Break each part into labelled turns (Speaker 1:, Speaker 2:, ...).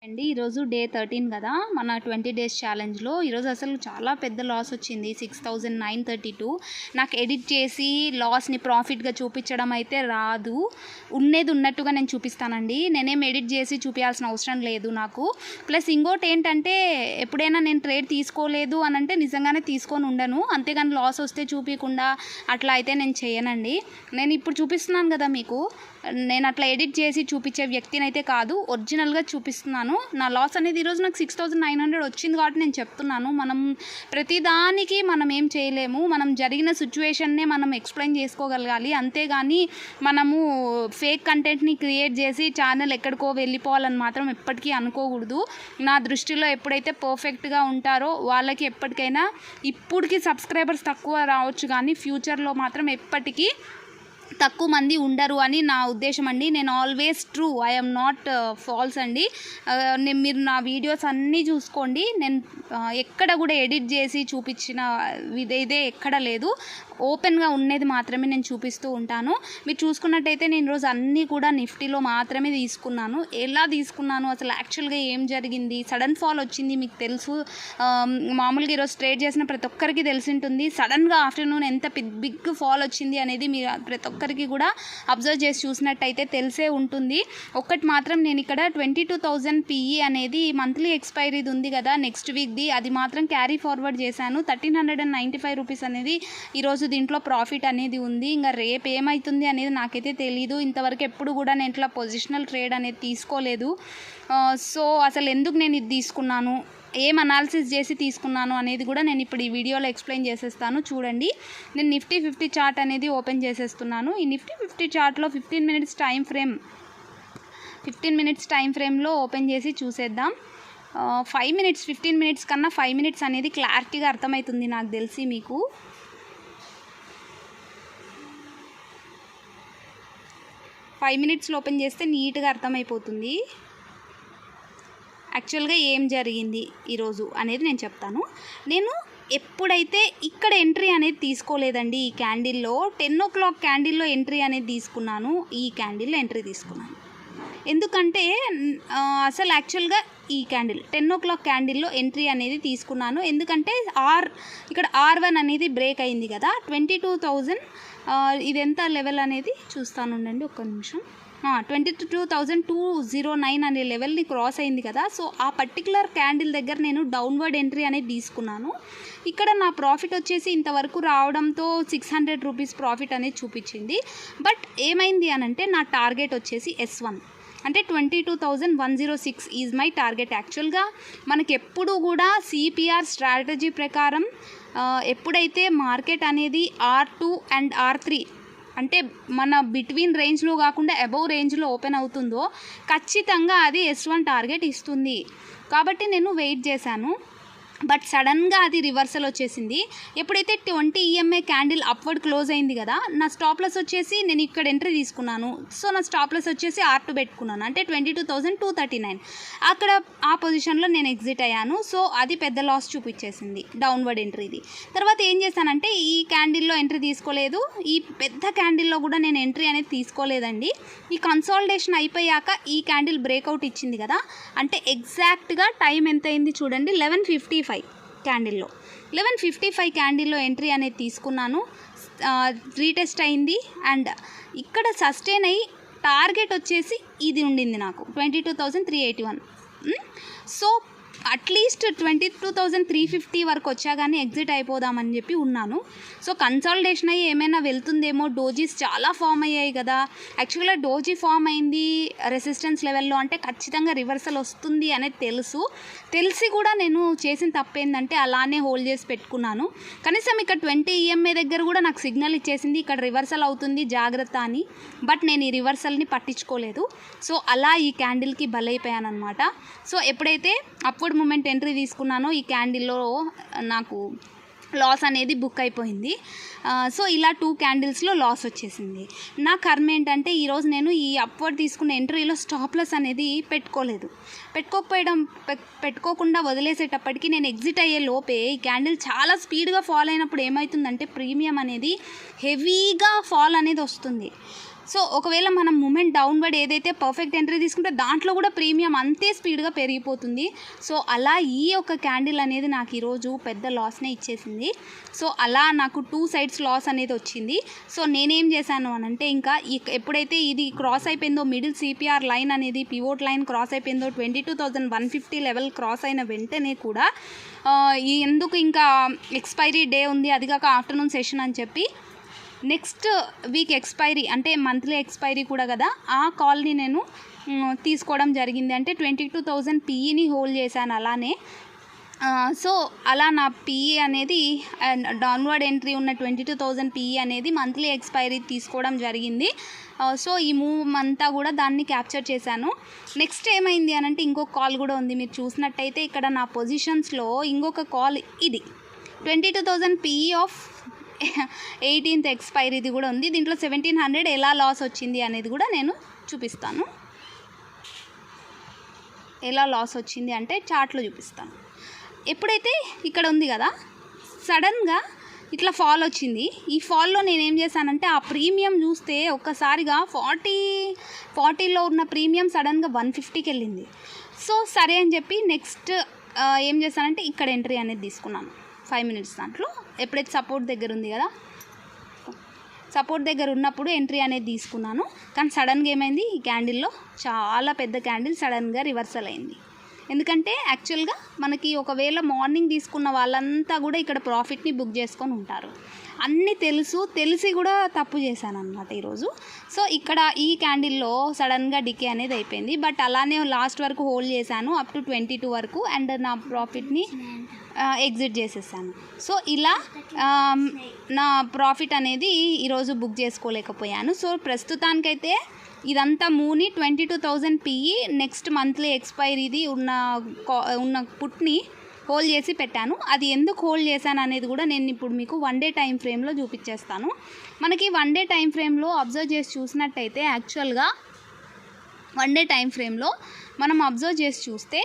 Speaker 1: అండి ఈరోజు డే 13 కదా మన 20 డేస్ ఛాలెంజ్లో ఈరోజు అసలు చాలా పెద్ద లాస్ వచ్చింది 6932. నాకు ఎడిట్ చేసి లాస్ని ప్రాఫిట్గా చూపించడం అయితే రాదు, ఉన్నది ఉన్నట్టుగా నేను చూపిస్తానండి. నేనేం ఎడిట్ చేసి చూపించాల్సిన అవసరం లేదు నాకు. ప్లస్ ఇంకోటి ఏంటంటే ఎప్పుడైనా నేను ట్రేడ్ తీసుకోలేదు అని అంటే నిజంగానే తీసుకొని ఉండను, అంతేగాని లాస్ వస్తే చూపించకుండా అట్లా అయితే నేను చేయనండి. నేను ఇప్పుడు చూపిస్తున్నాను కదా మీకు, నేను అట్లా ఎడిట్ చేసి చూపించే వ్యక్తిని అయితే కాదు, ఒరిజినల్గా చూపిస్తున్నాను. నా లాస్ అనేది ఈరోజు నాకు 6900 వచ్చింది కాబట్టి నేను చెప్తున్నాను. మనం ప్రతిదానికి మనం ఏం చేయలేము, మనం జరిగిన సిచ్యువేషన్నే మనం ఎక్స్ప్లెయిన్ చేసుకోగలగాలి, అంతేగాని మనము ఫేక్ కంటెంట్ని క్రియేట్ చేసి ఛానల్ ఎక్కడికో వెళ్ళిపోవాలని మాత్రం ఎప్పటికీ అనుకోకూడదు. నా దృష్టిలో ఎప్పుడైతే పర్ఫెక్ట్గా ఉంటారో వాళ్ళకి ఎప్పటికైనా, ఇప్పటికి సబ్స్క్రైబర్స్ తక్కువ రావచ్చు కానీ ఫ్యూచర్లో మాత్రం ఎప్పటికీ తక్కువ మంది ఉండరు అని నా ఉద్దేశం అండి. నేను always true, I'm not false అండి. మీరు నా వీడియోస్ అన్నీ చూసుకోండి, నేను ఎక్కడ కూడా ఎడిట్ చేసి చూపించిన ఇదే ఎక్కడ లేదు, ఓపెన్గా ఉన్నది మాత్రమే నేను చూపిస్తూ ఉంటాను. మీరు చూసుకున్నట్టయితే నేను ఈరోజు అన్నీ కూడా నిఫ్టీలో మాత్రమే తీసుకున్నాను. ఎలా తీసుకున్నాను, అసలు యాక్చువల్గా ఏం జరిగింది, సడన్ ఫాల్ వచ్చింది మీకు తెలుసు. మామూలుగా ఈరోజు ట్రేడ్ చేసిన ప్రతి ఒక్కరికి తెలిసి ఉంటుంది, సడన్గా ఆఫ్టర్నూన్ ఎంత బిగ్ ఫాల్ వచ్చింది అనేది మీరు ప్రతి ఒక్కరికి కూడా అబ్జర్వ్ చేసి చూసినట్టయితే తెలిసే ఉంటుంది. ఒక్కటి మాత్రం నేను ఇక్కడ 22,000 PE అనేది మంత్లీ ఎక్స్పైరీది ఉంది కదా నెక్స్ట్ వీక్ది, అది మాత్రం క్యారీ ఫార్వర్డ్ చేశాను. 1395 రూపీస్ అనేది ఈరోజు దీంట్లో ప్రాఫిట్ అనేది ఉంది. ఇంకా రేపు ఏమవుతుంది అనేది నాకైతే తెలీదు. ఇంతవరకు ఎప్పుడు కూడా నేను ఇట్లా పొజిషనల్ ట్రేడ్ అనేది తీసుకోలేదు. సో అసలు ఎందుకు నేను ఇది తీసుకున్నాను, ఏం అనాలిసిస్ చేసి తీసుకున్నాను అనేది కూడా నేను ఇప్పుడు ఈ వీడియోలో ఎక్స్ప్లెయిన్ చేసేస్తాను. చూడండి, నేను నిఫ్టీ 50 చార్ట్ అనేది ఓపెన్ చేసేస్తున్నాను. ఈ నిఫ్టీ 50 చార్ట్లో 15 మినిట్స్ టైం ఫ్రేమ్లో ఓపెన్ చేసి చూసేద్దాం. 5 మినిట్స్ 15 మినిట్స్ కన్నా 5 మినిట్స్ అనేది క్లారిటీగా అర్థమవుతుంది నాకు తెలిసి మీకు. ఫైవ్ మినిట్స్లో ఓపెన్ చేస్తే నీట్గా అర్థమైపోతుంది యాక్చువల్గా ఏం జరిగింది ఈరోజు అనేది నేను చెప్తాను. నేను ఎప్పుడైతే ఇక్కడ ఎంట్రీ అనేది తీసుకోలేదండి, ఈ క్యాండిల్లో 10 o'clock క్యాండిల్లో ఎంట్రీ అనేది తీసుకున్నాను, ఈ క్యాండిల్లో ఎంట్రీ తీసుకున్నాను. ఎందుకంటే అసలు యాక్చువల్గా ఈ క్యాండిల్ 10 o'clock క్యాండిల్లో ఎంట్రీ అనేది తీసుకున్నాను. ఎందుకంటే ఇక్కడ R1 అనేది బ్రేక్ అయింది కదా, 22,000 ఇది ఎంత లెవెల్ అనేది చూస్తాను ఉండండి ఒక్క నిమిషం. 22,209 అనే లెవెల్ని క్రాస్ అయింది కదా, సో ఆ పర్టికులర్ క్యాండిల్ దగ్గర నేను డౌన్వర్డ్ ఎంట్రీ అనేది తీసుకున్నాను. ఇక్కడ నా ప్రాఫిట్ వచ్చేసి ఇంతవరకు రావడంతో 600 రూపీస్ ప్రాఫిట్ అనేది చూపించింది. బట్ ఏమైంది అనంటే నా టార్గెట్ వచ్చేసి S1 అంటే 22,106 ఈజ్ మై టార్గెట్. యాక్చువల్గా మనకి ఎప్పుడు కూడా సిపిఆర్ స్ట్రాటజీ ప్రకారం ఎప్పుడైతే మార్కెట్ అనేది R2 అండ్ R3 అంటే మన బిట్వీన్ రేంజ్లో కాకుండా అబవ్ రేంజ్లో ఓపెన్ అవుతుందో ఖచ్చితంగా అది S1 టార్గెట్ ఇస్తుంది. కాబట్టి నేను వెయిట్ చేశాను, బట్ సడన్గా అది రివర్సల్ వచ్చేసింది. ఎప్పుడైతే 20 EMA క్యాండిల్ అప్వర్డ్ క్లోజ్ అయింది కదా, నా స్టాప్ లాస్ వచ్చేసి నేను ఇక్కడ ఎంట్రీ తీసుకున్నాను. సో నా స్టాప్ లాస్ వచ్చేసి R2 పెట్టుకున్నాను, అంటే 22,239. అక్కడ ఆ పొజిషన్లో నేను ఎగ్జిట్ అయ్యాను. సో అది పెద్ద లాస్ చూపించేసింది డౌన్వర్డ్ ఎంట్రీది. తర్వాత ఏం చేశానంటే ఈ క్యాండిల్లో ఎంట్రీ తీసుకోలేదు, ఈ పెద్ద క్యాండిల్లో కూడా నేను ఎంట్రీ అనేది తీసుకోలేదండి. ఈ కన్సాలిడేషన్ అయిపోయాక ఈ క్యాండిల్ బ్రేక్అవుట్ ఇచ్చింది కదా, అంటే ఎగ్జాక్ట్గా టైం ఎంత అయింది చూడండి, 11:55 క్యాండిల్లో 11:55 క్యాండిల్లో ఎంట్రీ అనేది తీసుకున్నాను. రీటెస్ట్ అయింది అండ్ ఇక్కడ సస్టైన్ అయ్యి టార్గెట్ వచ్చేసి ఇది ఉండింది నాకు 22,381. సో అట్లీస్ట్ 22,350 వరకు వచ్చా కానీ ఎగ్జిట్ అయిపోదామని చెప్పి ఉన్నాను. సో కన్సాలిడేషన్ అయ్యి ఏమైనా వెళ్తుందేమో, డోజీస్ చాలా ఫామ్ అయ్యాయి కదా. యాక్చువల్గా డోజీ ఫామ్ అయింది రెసిస్టెన్స్ లెవెల్లో అంటే ఖచ్చితంగా రివర్సల్ వస్తుంది అనేది తెలిసి కూడా నేను చేసిన తప్పేందంటే అలానే హోల్డ్ చేసి పెట్టుకున్నాను. కనీసం ఇక్కడ 20 EMA దగ్గర కూడా నాకు సిగ్నల్ ఇచ్చేసింది ఇక్కడ రివర్సల్ అవుతుంది జాగ్రత్త అని, బట్ నేను ఈ రివర్సల్ని పట్టించుకోలేదు. సో అలా ఈ క్యాండిల్కి బలైపోయాను అనమాట. సో ఎప్పుడైతే అప్వర్డ్ మూమెంట్ ఎంట్రీ తీసుకున్నానో ఈ క్యాండిల్లో నాకు లాస్ అనేది బుక్ అయిపోయింది. సో ఇలా 2 క్యాండిల్స్లో లాస్ వచ్చేసింది. నా కర్మ ఏంటంటే ఈరోజు నేను ఈ అప్వర్డ్ తీసుకున్న ఎంట్రీలో స్టాప్ లాస్ అనేది పెట్టుకోకుండా వదిలేసేటప్పటికి నేను ఎగ్జిట్ అయ్యే లోపే ఈ క్యాండిల్ చాలా స్పీడ్గా ఫాల్ అయినప్పుడు ఏమవుతుందంటే ప్రీమియం అనేది హెవీగా ఫాల్ అనేది వస్తుంది. సో ఒకవేళ మనం మూమెంట్ డౌన్వర్డ్ ఏదైతే పర్ఫెక్ట్ ఎంట్రీ తీసుకుంటే దాంట్లో కూడా ప్రీమియం అంతే స్పీడ్గా పెరిగిపోతుంది. సో అలా ఈ యొక్క క్యాండిల్ అనేది నాకు ఈరోజు పెద్ద లాస్నే ఇచ్చేసింది. సో అలా నాకు 2 సైడ్స్ లాస్ అనేది వచ్చింది. సో నేనేం చేశాను అని అంటే, ఇంకా ఎప్పుడైతే ఇది క్రాస్ అయిపోయిందో, మిడిల్ సిపిఆర్ లైన్ అనేది పివోట్ లైన్ క్రాస్ అయిపోయిందో, 22,150 లెవెల్ క్రాస్ అయిన వెంటనే కూడా ఎందుకు ఇంకా ఎక్స్పైరీ డే ఉంది, అది కాక ఆఫ్టర్నూన్ సెషన్ అని చెప్పి నెక్స్ట్ వీక్ ఎక్స్పైరీ అంటే మంత్లీ ఎక్స్పైరీ కూడా కదా, ఆ కాల్ని నేను తీసుకోవడం జరిగింది. అంటే 22,000 పీఈని హోల్డ్ చేశాను అలానే. సో అలా నా పీఈ అనేది డౌన్వర్డ్ ఎంట్రీ ఉన్న 22,000 పీఈ అనేది మంత్లీ ఎక్స్పైరీ తీసుకోవడం జరిగింది. సో ఈ మూవ్ అంతా కూడా దాన్ని క్యాప్చర్ చేశాను. నెక్స్ట్ ఏమైంది అని అంటే, ఇంకొక కాల్ కూడా ఉంది. మీరు చూసినట్టయితే ఇక్కడ నా పొజిషన్స్లో ఇంకొక కాల్ ఇది 22,000 పీఈ ఆఫ్ 18th ఎక్స్పైరీది కూడా ఉంది. దీంట్లో 1,700 ఎలా లాస్ వచ్చింది అనేది కూడా నేను చూపిస్తాను. ఎలా లాస్ వచ్చింది అంటే చార్ట్లో చూపిస్తాను. ఎప్పుడైతే ఇక్కడ ఉంది కదా, సడన్గా ఇట్లా ఫాల్ వచ్చింది. ఈ ఫాల్లో నేనేం చేశానంటే, ఆ ప్రీమియం చూస్తే ఒక్కసారిగా 40లో ఉన్న ప్రీమియం సడన్గా 150కి వెళ్ళింది. సో సరే అని చెప్పి నెక్స్ట్ ఏం చేశానంటే, ఇక్కడ ఎంట్రీ అనేది తీసుకున్నాను 5 minutes దాంట్లో. ఎప్పుడైతే సపోర్ట్ దగ్గర ఉంది కదా, సపోర్ట్ దగ్గర ఉన్నప్పుడు ఎంట్రీ అనేది తీసుకున్నాను. కానీ సడన్గా ఏమైంది, ఈ క్యాండిల్లో చాలా పెద్ద క్యాండిల్ సడన్గా రివర్సల్ అయింది. ఎందుకంటే యాక్చువల్గా మనకి ఒకవేళ మార్నింగ్ తీసుకున్న వాళ్ళంతా కూడా ఇక్కడ ప్రాఫిట్ని బుక్ చేసుకొని ఉంటారు. అన్నీ తెలిసి కూడా తప్పు చేశాను అనమాట ఈరోజు. సో ఇక్కడ ఈ క్యాండిల్లో సడన్గా డికే అనేది అయిపోయింది. బట్ అలానే లాస్ట్ వరకు హోల్డ్ చేశాను అప్ టు 22 వరకు, అండ్ నా ప్రాఫిట్ని ఎగ్జిట్ చేసేసాను. సో ఇలా నా ప్రాఫిట్ అనేది ఈరోజు బుక్ చేసుకోలేకపోయాను. సో ప్రస్తుతానికైతే ఇదంతా మూని 22,000 పీఈ నెక్స్ట్ మంత్లీ ఎక్స్పైరీది ఉన్న పుట్ని హోల్డ్ చేసి పెట్టాను. అది ఎందుకు హోల్డ్ చేశాను అనేది కూడా నేను ఇప్పుడు మీకు 1 day టైం ఫ్రేమ్లో చూపించేస్తాను. మనకి 1 day టైం ఫ్రేమ్లో అబ్జర్వ్ చేసి చూసినట్టయితే, యాక్చువల్గా 1 day టైం ఫ్రేమ్లో మనం అబ్జర్వ్ చేసి చూస్తే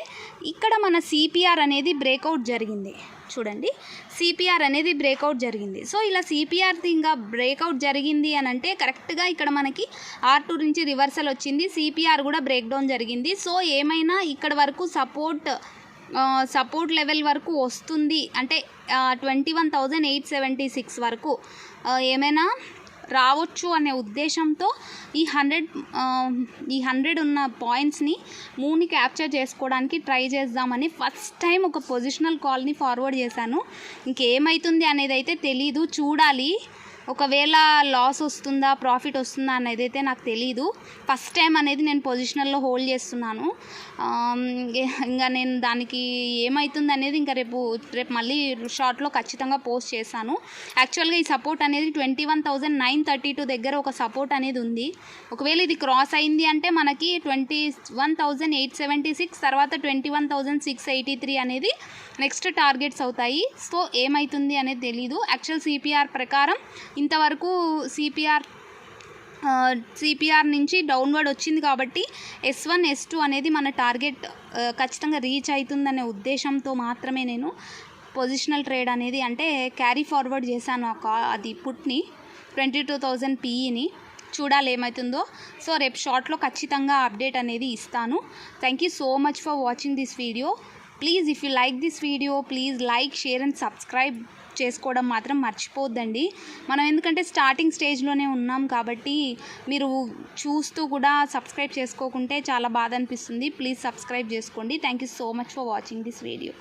Speaker 1: ఇక్కడ మన సిపిఆర్ అనేది బ్రేక్అవుట్ జరిగింది. చూడండి, సిపిఆర్ అనేది బ్రేక్అవుట్ జరిగింది. సో ఇలా సిపిఆర్ ఇంకా బ్రేక్అవుట్ జరిగింది అని అంటే కరెక్ట్గా ఇక్కడ మనకి R2 నుంచి రివర్సల్ వచ్చింది, సిపిఆర్ కూడా బ్రేక్ డౌన్ జరిగింది. సో ఏమైనా ఇక్కడ వరకు సపోర్ట్ లెవెల్ వరకు వస్తుంది అంటే 21,876 వరకు ఏమైనా రావచ్చు అనే ఉద్దేశంతో ఈ 100 ఉన్న పాయింట్స్ని మూని క్యాప్చర్ చేసుకోవడానికి ట్రై చేద్దామని ఫస్ట్ టైం ఒక పొజిషనల్ కాల్ని ఫార్వర్డ్ చేశాను. ఇంకేమవుతుంది అనేది అయితే తెలీదు, చూడాలి. ఒకవేళ లాస్ వస్తుందా ప్రాఫిట్ వస్తుందా అనేది అయితే నాకు తెలీదు. ఫస్ట్ టైం అనేది నేను పొజిషనల్లో హోల్డ్ చేస్తున్నాను. ఇంకా నేను దానికి ఏమవుతుంది అనేది ఇంకా రేపు మళ్ళీ షార్ట్లో ఖచ్చితంగా పోస్ట్ చేశాను. యాక్చువల్గా ఈ సపోర్ట్ అనేది 21,932 దగ్గర ఒక సపోర్ట్ అనేది ఉంది. ఒకవేళ ఇది క్రాస్ అయింది అంటే మనకి 21,876 తర్వాత 21,683 అనేది నెక్స్ట్ టార్గెట్స్ అవుతాయి. సో ఏమవుతుంది అనేది తెలీదు. యాక్చువల్ సిపిఆర్ ప్రకారం ఇంతవరకు సిపిఆర్ నుంచి డౌన్వర్డ్ వచ్చింది కాబట్టి S1 S2 అనేది మన టార్గెట్ ఖచ్చితంగా రీచ్ అవుతుందనే ఉద్దేశంతో మాత్రమే నేను పొజిషనల్ ట్రేడ్ అనేది అంటే క్యారీ ఫార్వర్డ్ చేశాను అది పుట్ని 22,000 పీఈని. చూడాలి ఏమవుతుందో. సో రేపు షార్ట్లో ఖచ్చితంగా అప్డేట్ అనేది ఇస్తాను. Thank you so much for watching this video. Please if you like this video please like, share and subscribe చేసుకోవడం మాత్రం మర్చిపోద్దండి. మనం ఎందుకంటే స్టార్టింగ్ స్టేజ్లోనే ఉన్నాం కాబట్టి మీరు చూస్తూ కూడా సబ్స్క్రైబ్ చేసుకోకుంటే చాలా బాధ అనిపిస్తుంది. ప్లీజ్ సబ్స్క్రైబ్ చేసుకోండి. Thank you so much for watching this video.